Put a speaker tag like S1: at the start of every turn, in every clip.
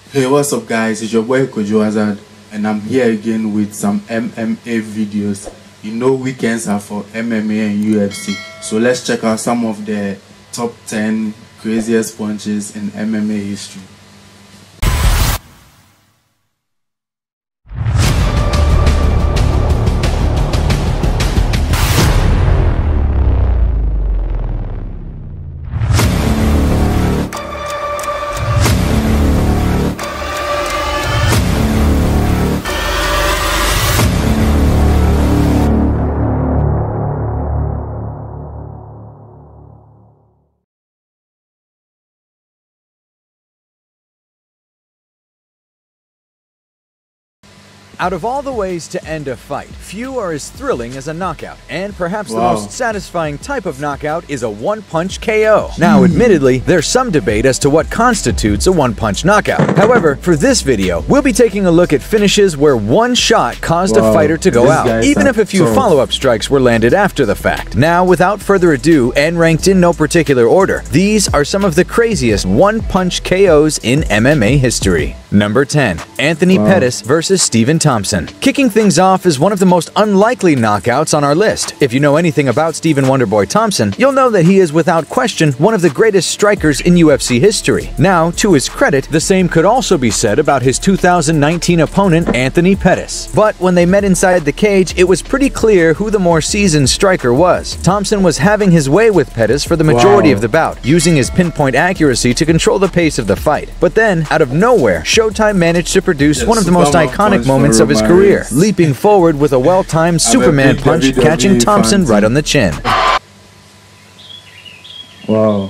S1: Hey, what's up guys, it's your boy Kojo Hazard and I'm here again with some MMA videos. You know weekends are for MMA and UFC, so let's check out some of the top 10 craziest punches in MMA history.
S2: Out of all the ways to end a fight, few are as thrilling as a knockout, and perhaps the most satisfying type of knockout is a one-punch KO. Now, admittedly, there's some debate as to what constitutes a one-punch knockout. However, for this video, we'll be taking a look at finishes where one shot caused a fighter to go out, even if a few follow-up strikes were landed after the fact. Now, without further ado, and ranked in no particular order, these are some of the craziest one-punch KOs in MMA history. Number 10. Anthony Pettis versus Stephen Thompson. Kicking things off is one of the most unlikely knockouts on our list. If you know anything about Stephen Wonderboy Thompson, you'll know that he is without question one of the greatest strikers in UFC history. Now, to his credit, the same could also be said about his 2019 opponent, Anthony Pettis. But when they met inside the cage, it was pretty clear who the more seasoned striker was. Thompson was having his way with Pettis for the majority of the bout, using his pinpoint accuracy to control the pace of the fight. But then, out of nowhere, Showtime managed to produce one of the most iconic moments of his career, leaping forward with a well-timed Superman punch, catching Thompson right on the chin.
S1: Wow.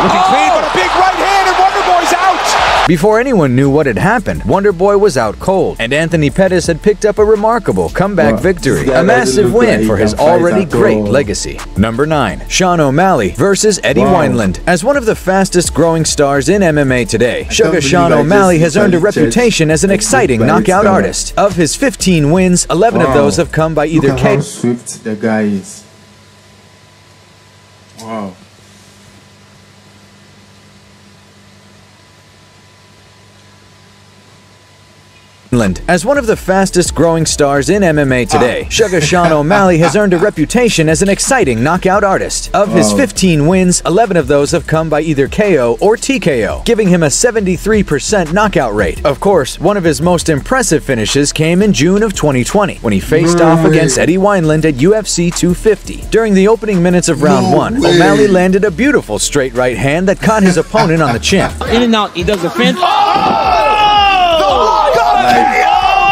S2: Looking clean, but a big right hand, and Wonderboy's out! Before anyone knew what had happened, Wonderboy was out cold, and Anthony Pettis had picked up a remarkable comeback victory, a massive win for his already great legacy. Number 9. Sean O'Malley versus Eddie Wineland. As one of the fastest growing stars in MMA today, Sugar Sean O'Malley has earned a reputation as an exciting knockout artist. Of his 15 wins, 11 of those have come by either KO.
S1: How swift the guy is. Wow.
S2: As one of the fastest growing stars in MMA today, Sugar Sean O'Malley has earned a reputation as an exciting knockout artist. Of his 15 wins, 11 of those have come by either KO or TKO, giving him a 73% knockout rate. Of course, one of his most impressive finishes came in June of 2020, when he faced off against Eddie Wineland at UFC 250. During the opening minutes of round 1, O'Malley landed a beautiful straight right hand that caught his opponent on the chin.
S3: In and out, he does the fence.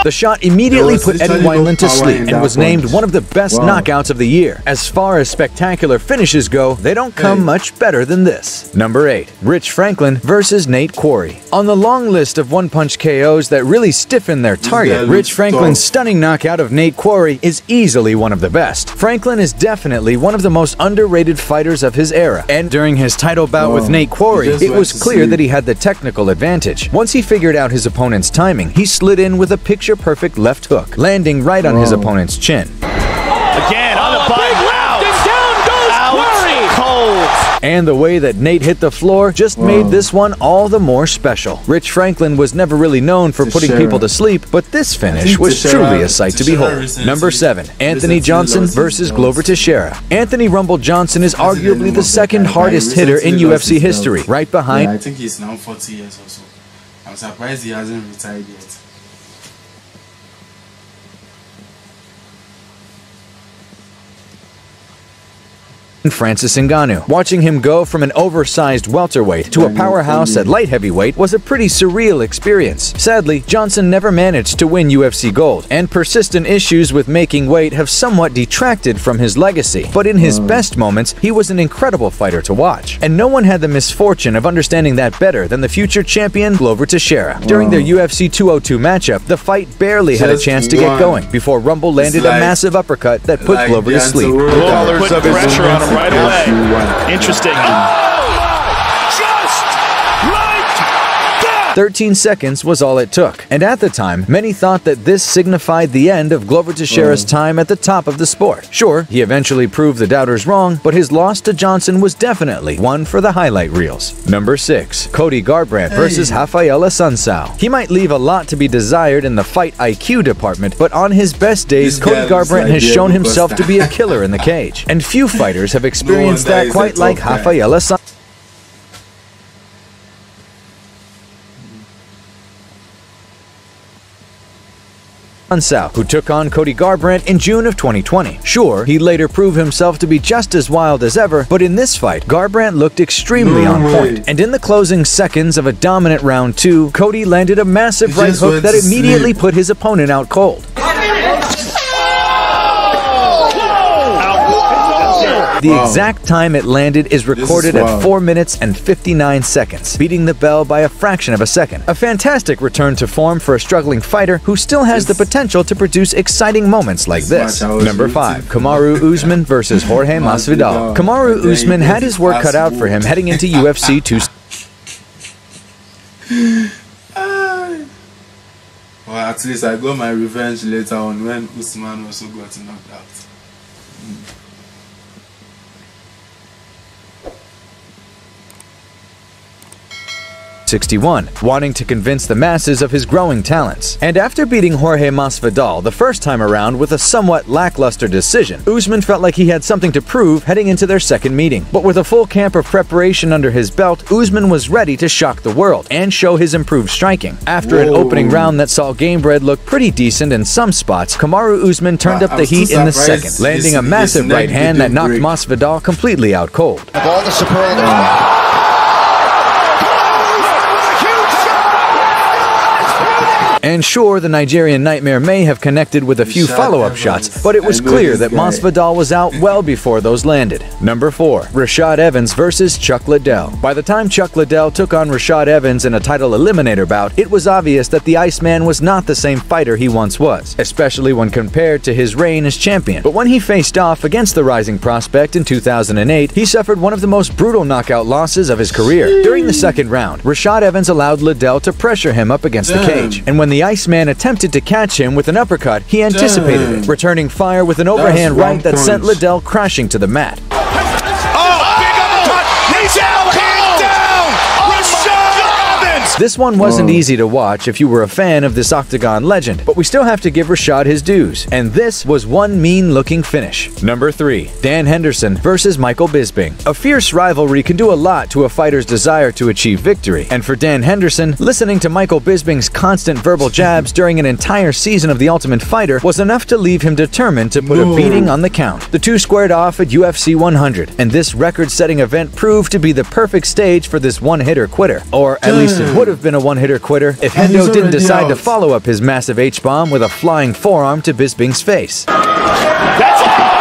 S2: The shot immediately put Eddie Wineland to sleep and was named one of the best knockouts of the year. As far as spectacular finishes go, they don't come much better than this. Number 8. Rich Franklin versus Nate Quarry. On the long list of one-punch KOs that really stiffen their target, Rich Franklin's stunning knockout of Nate Quarry is easily one of the best. Franklin is definitely one of the most underrated fighters of his era, and during his title bout with Nate Quarry, it was clear that he had the technical advantage. Once he figured out his opponent's timing, he slid in with a picture-perfect left hook, landing right on his opponent's chin.
S3: Again, on the bike, out! And down goes Quarry! Cold!
S2: And the way that Nate hit the floor just made this one all the more special. Rich Franklin was never really known for putting people to sleep, but this finish was truly a sight to behold. Number 7. Anthony Johnson versus Glover Teixeira. Anthony Rumble Johnson is arguably the second hardest hitter in UFC history, right behind...
S1: I think he's now 40 years or so. I'm surprised he hasn't retired yet.
S2: Francis Ngannou. Watching him go from an oversized welterweight to a powerhouse at light heavyweight was a pretty surreal experience. Sadly, Johnson never managed to win UFC gold, and persistent issues with making weight have somewhat detracted from his legacy. But in his best moments, he was an incredible fighter to watch, and no one had the misfortune of understanding that better than the future champion Glover Teixeira. During their UFC 202 matchup, the fight barely had a chance to get going before Rumble landed a massive uppercut that put Glover to sleep.
S3: Glover put pressure on him right away. Interesting. Oh! Just like that!
S2: 13 seconds was all it took, and at the time, many thought that this signified the end of Glover Teixeira's time at the top of the sport. Sure, he eventually proved the doubters wrong, but his loss to Johnson was definitely one for the highlight reels. Number 6. Cody Garbrandt versus Rafael Assunção. He might leave a lot to be desired in the fight IQ department, but on his best days, Cody Garbrandt has shown himself to be a killer in the cage, and few fighters have experienced that quite like Rafael Assunção, who took on Cody Garbrandt in June of 2020. Sure, he later proved himself to be just as wild as ever, but in this fight, Garbrandt looked extremely on point, and in the closing seconds of a dominant round 2, Cody landed a massive right hook that immediately put his opponent out cold. The exact time it landed is recorded at 4 minutes and 59 seconds, beating the bell by a fraction of a second. A fantastic return to form for a struggling fighter who still has the potential to produce exciting moments like this. Number 5. Kamaru Usman versus Jorge Masvidal. Kamaru Usman had his work cut out for him heading into UFC 2.
S1: Well, at least I got my revenge later on when Usman also got knocked out.
S2: 61, wanting to convince the masses of his growing talents. And after beating Jorge Masvidal the first time around with a somewhat lackluster decision, Usman felt like he had something to prove heading into their second meeting. But with a full camp of preparation under his belt, Usman was ready to shock the world and show his improved striking. After an opening round that saw Gamebred look pretty decent in some spots, Kamaru Usman turned up the heat in the second, landing a massive right hand that knocked Masvidal completely out cold.
S4: All the superlative.
S2: And sure, the Nigerian Nightmare may have connected with a few follow-up shots, but it was clear that Masvidal was out well before those landed. Number 4. Rashad Evans versus Chuck Liddell. By the time Chuck Liddell took on Rashad Evans in a title eliminator bout, it was obvious that the Iceman was not the same fighter he once was, especially when compared to his reign as champion. But when he faced off against the rising prospect in 2008, he suffered one of the most brutal knockout losses of his career. During the second round, Rashad Evans allowed Liddell to pressure him up against the cage, and when the Iceman attempted to catch him with an uppercut, he anticipated it, returning fire with an overhand right that sent Liddell crashing to the mat. This one wasn't easy to watch if you were a fan of this Octagon legend, but we still have to give Rashad his dues, and this was one mean-looking finish. Number 3. Dan Henderson versus Michael Bisping. A fierce rivalry can do a lot to a fighter's desire to achieve victory, and for Dan Henderson, listening to Michael Bisping's constant verbal jabs during an entire season of The Ultimate Fighter was enough to leave him determined to put a beating on the count. The two squared off at UFC 100, and this record-setting event proved to be the perfect stage for this one-hitter quitter, or at least it would have been a one-hitter quitter if Hendo didn't decide to follow up his massive H-bomb with a flying forearm to Bisping's face.
S3: That's it!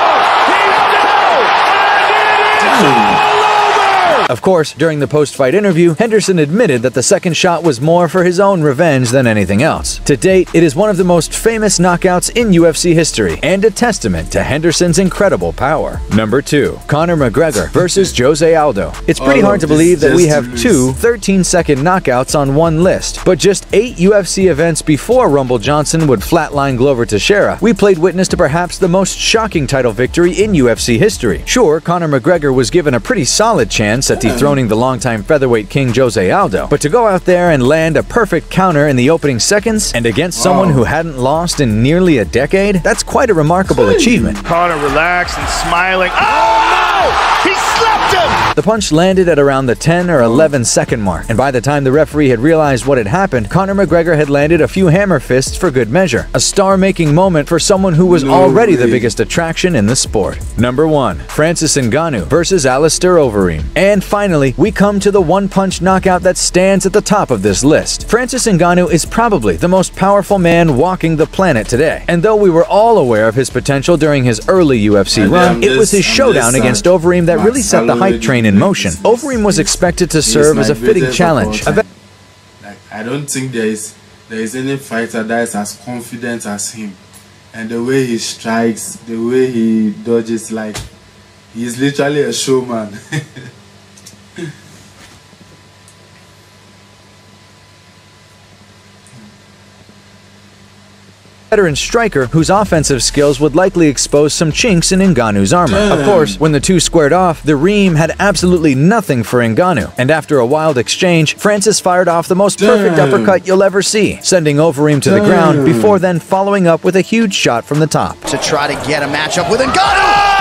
S2: Of course, during the post-fight interview, Henderson admitted that the second shot was more for his own revenge than anything else. To date, it is one of the most famous knockouts in UFC history, and a testament to Henderson's incredible power. Number 2. Conor McGregor versus Jose Aldo. It's pretty hard to believe that we have two 13-second knockouts on one list, but just 8 UFC events before Rumble Johnson would flatline Glover Teixeira, we played witness to perhaps the most shocking title victory in UFC history. Sure, Conor McGregor was given a pretty solid chance at dethroning the longtime featherweight king Jose Aldo, but to go out there and land a perfect counter in the opening seconds and against someone who hadn't lost in nearly a decade, that's quite a remarkable achievement.
S3: Conor relaxed and smiling. Oh no! He slapped him!
S2: The punch landed at around the 10 or 11 second mark, and by the time the referee had realized what had happened, Conor McGregor had landed a few hammer fists for good measure. A star-making moment for someone who was already the biggest attraction in the sport. Number 1. Francis Ngannou versus Alistair Overeem. And finally, we come to the one-punch knockout that stands at the top of this list. Francis Ngannou is probably the most powerful man walking the planet today, and though we were all aware of his potential during his early UFC run, it was his showdown against Overeem that really set the hype train in motion. Overeem was expected to serve as a fitting challenge.
S1: I don't think there is any fighter that is as confident as him, and the way he strikes, the way he dodges, like he is literally a showman.
S2: veteran striker whose offensive skills would likely expose some chinks in Ngannou's armor. Of course, when the two squared off, the Reem had absolutely nothing for Ngannou, and after a wild exchange, Francis fired off the most perfect uppercut you'll ever see, sending Overeem to the ground before then following up with a huge shot from the top.
S4: To try to get a matchup with Ngannou!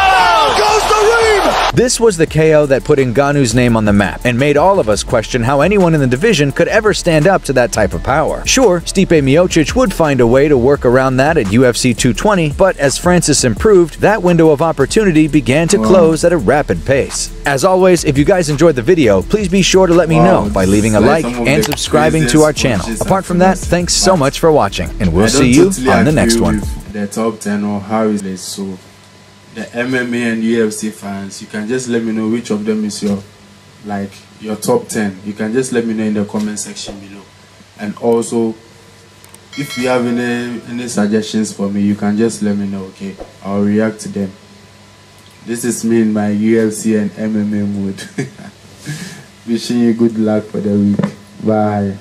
S4: Goes the Reem!
S2: This was the KO that put Ngannou's name on the map and made all of us question how anyone in the division could ever stand up to that type of power. Sure, Stipe Miocic would find a way to work around that at UFC 220, but as Francis improved, that window of opportunity began to close at a rapid pace. As always, if you guys enjoyed the video, please be sure to let me know by leaving a like and subscribing to our channel. Apart from that, thanks so much for watching, and we'll see you on the next one.
S1: The top 10 or how is it? So the MMA and UFC fans, you can just let me know which of them is your top 10. You can just let me know in the comment section below. And also, if you have any suggestions for me, you can just let me know. Okay, I'll react to them. This is me in my UFC and MMA mood. Wishing you good luck for the week. Bye.